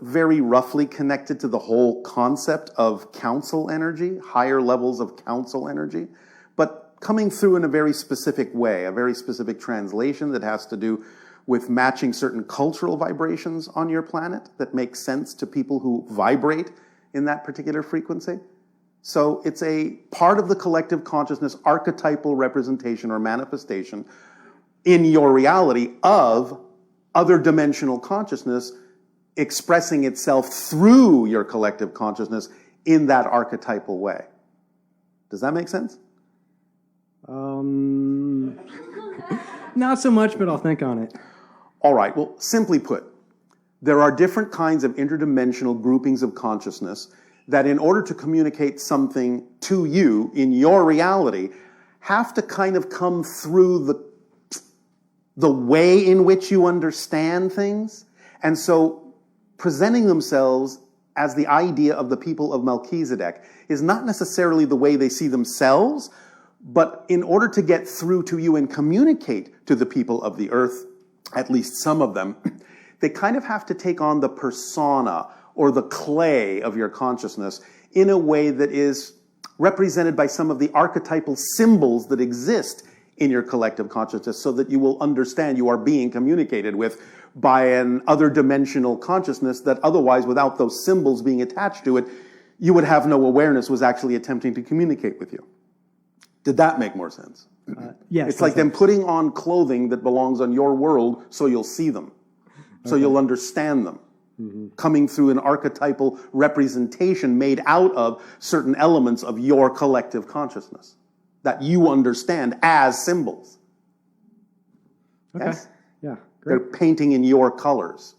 of very roughly connected to the whole concept of council energy, higher levels of council energy, but coming through in a very specific way, a very specific translation that has to do with matching certain cultural vibrations on your planet that make sense to people who vibrate in that particular frequency. So it's a part of the collective consciousness, archetypal representation or manifestation in your reality of other dimensional consciousness expressing itself through your collective consciousness in that archetypal way. Does that make sense? Not so much, but I'll think on it. All right, well, simply put, there are different kinds of interdimensional groupings of consciousness that in order to communicate something to you in your reality have to kind of come through the way in which you understand things. And so presenting themselves as the idea of the people of Melchizedek is not necessarily the way they see themselves, but in order to get through to you and communicate to the people of the earth, at least some of them, they kind of have to take on the persona or the clay of your consciousness in a way that is represented by some of the archetypal symbols that exist in your collective consciousness so that you will understand you are being communicated with by an other dimensional consciousness that otherwise, without those symbols being attached to it, you would have no awareness was actually attempting to communicate with you. Did that make more sense? Yes. It's like them putting on clothing that belongs on your world so you'll see them, so you'll understand them, coming through an archetypal representation made out of certain elements of your collective consciousness that you understand as symbols. Okay. Yes? Yeah, great. They're painting in your colors.